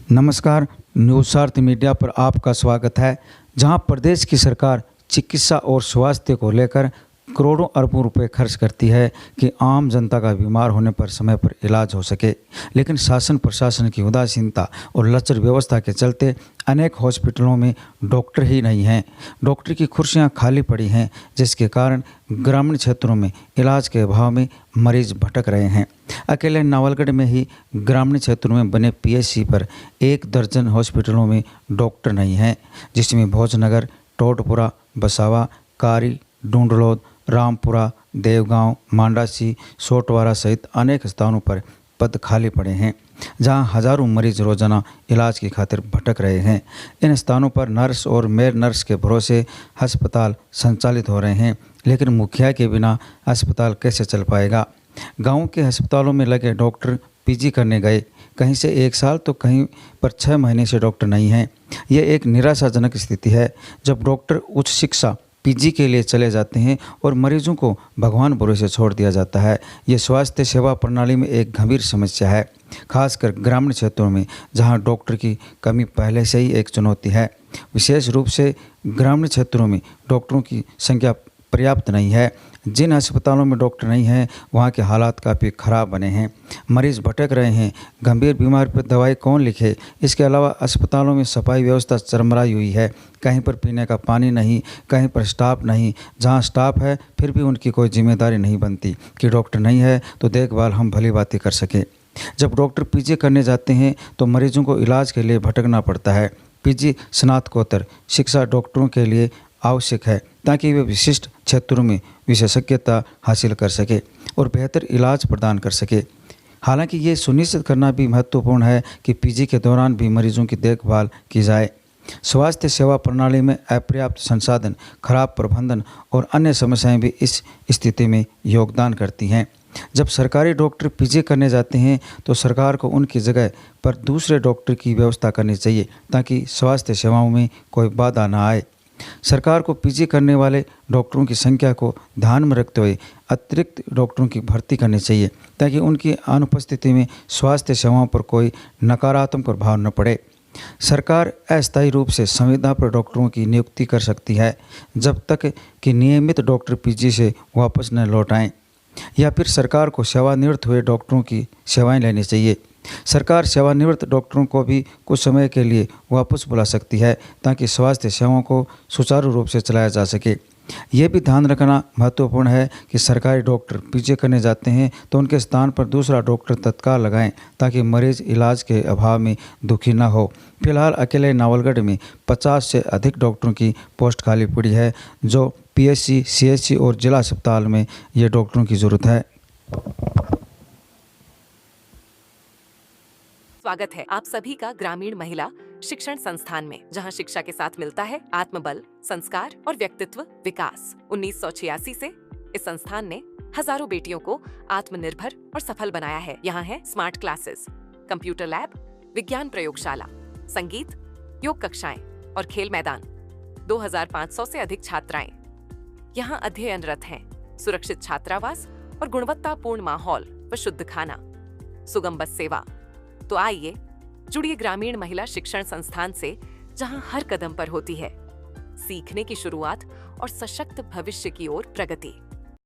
नमस्कार, न्यूज़ार्थ मीडिया पर आपका स्वागत है। जहां प्रदेश की सरकार चिकित्सा और स्वास्थ्य को लेकर करोड़ों अरबों रुपए खर्च करती है कि आम जनता का बीमार होने पर समय पर इलाज हो सके, लेकिन शासन प्रशासन की उदासीनता और लचर व्यवस्था के चलते अनेक हॉस्पिटलों में डॉक्टर ही नहीं हैं। डॉक्टर की कुर्सियां खाली पड़ी हैं, जिसके कारण ग्रामीण क्षेत्रों में इलाज के अभाव में मरीज भटक रहे हैं। अकेले नावलगढ़ में ही ग्रामीण क्षेत्रों में बने पीएचसी पर 1 दर्जन हॉस्पिटलों में डॉक्टर नहीं हैं, जिसमें भोजनगर, टोटपुरा, बसावा, कारी, ढूंढलोद, रामपुरा, देवगांव, मांडासी, सोटवारा सहित अनेक स्थानों पर पद खाली पड़े हैं, जहां हजारों मरीज रोजाना इलाज की खातिर भटक रहे हैं। इन स्थानों पर नर्स और मेड नर्स के भरोसे अस्पताल संचालित हो रहे हैं, लेकिन मुखिया के बिना अस्पताल कैसे चल पाएगा। गाँव के अस्पतालों में लगे डॉक्टर पीजी करने गए, कहीं से 1 साल तो कहीं पर 6 महीने से डॉक्टर नहीं हैं। यह एक निराशाजनक स्थिति है जब डॉक्टर उच्च शिक्षा पीजी के लिए चले जाते हैं और मरीजों को भगवान भरोसे छोड़ दिया जाता है। ये स्वास्थ्य सेवा प्रणाली में एक गंभीर समस्या है, खासकर ग्रामीण क्षेत्रों में जहां डॉक्टर की कमी पहले से ही एक चुनौती है। विशेष रूप से ग्रामीण क्षेत्रों में डॉक्टरों की संख्या पर्याप्त नहीं है। जिन अस्पतालों में डॉक्टर नहीं हैं, वहाँ के हालात काफ़ी ख़राब बने हैं। मरीज़ भटक रहे हैं। गंभीर बीमारी पर दवाई कौन लिखे। इसके अलावा अस्पतालों में सफाई व्यवस्था चरमराई हुई है। कहीं पर पीने का पानी नहीं, कहीं पर स्टाफ नहीं। जहाँ स्टाफ है फिर भी उनकी कोई जिम्मेदारी नहीं बनती कि डॉक्टर नहीं है तो देखभाल हम भली बातें कर सकें। जब डॉक्टर पीजी करने जाते हैं तो मरीजों को इलाज के लिए भटकना पड़ता है। पीजी स्नातकोत्तर शिक्षा डॉक्टरों के लिए आवश्यक है ताकि वे विशिष्ट क्षेत्रों में विशेषज्ञता हासिल कर सके और बेहतर इलाज प्रदान कर सके। हालांकि ये सुनिश्चित करना भी महत्वपूर्ण है कि पीजी के दौरान भी मरीजों की देखभाल की जाए। स्वास्थ्य सेवा प्रणाली में अपर्याप्त संसाधन, खराब प्रबंधन और अन्य समस्याएं भी इस स्थिति में योगदान करती हैं। जब सरकारी डॉक्टर पीजी करने जाते हैं तो सरकार को उनकी जगह पर दूसरे डॉक्टर की व्यवस्था करनी चाहिए ताकि स्वास्थ्य सेवाओं में कोई बाधा न आए। सरकार को पीजी करने वाले डॉक्टरों की संख्या को ध्यान में रखते हुए अतिरिक्त डॉक्टरों की भर्ती करनी चाहिए ताकि उनकी अनुपस्थिति में स्वास्थ्य सेवाओं पर कोई नकारात्मक प्रभाव न पड़े। सरकार अस्थायी रूप से संविदा पर डॉक्टरों की नियुक्ति कर सकती है जब तक कि नियमित डॉक्टर पीजी से वापस न लौट आएं, या फिर सरकार को सेवानिवृत्त हुए डॉक्टरों की सेवाएं लेनी चाहिए। सरकार सेवानिवृत्त डॉक्टरों को भी कुछ समय के लिए वापस बुला सकती है ताकि स्वास्थ्य सेवाओं को सुचारू रूप से चलाया जा सके। ये भी ध्यान रखना महत्वपूर्ण है कि सरकारी डॉक्टर पीजी करने जाते हैं तो उनके स्थान पर दूसरा डॉक्टर तत्काल लगाएं ताकि मरीज इलाज के अभाव में दुखी न हो। फिलहाल अकेले नावलगढ़ में 50 से अधिक डॉक्टरों की पोस्ट खाली पड़ी है, जो पीएचसी, सीएचसी और जिला अस्पताल में ये डॉक्टरों की ज़रूरत है। स्वागत है आप सभी का ग्रामीण महिला शिक्षण संस्थान में, जहां शिक्षा के साथ मिलता है आत्मबल, संस्कार और व्यक्तित्व विकास। 1986 से इस संस्थान ने हजारों बेटियों को आत्मनिर्भर और सफल बनाया है। यहाँ है स्मार्ट क्लासेस, कंप्यूटर लैब, विज्ञान प्रयोगशाला, संगीत, योग कक्षाएं और खेल मैदान। 2500 से अधिक छात्राएं यहाँ अध्ययनरत हैं। सुरक्षित छात्रावास और गुणवत्तापूर्ण माहौल व शुद्ध खाना, सुगम बस सेवा। तो आइए जुड़िए ग्रामीण महिला शिक्षण संस्थान से, जहां हर कदम पर होती है सीखने की शुरुआत और सशक्त भविष्य की ओर प्रगति।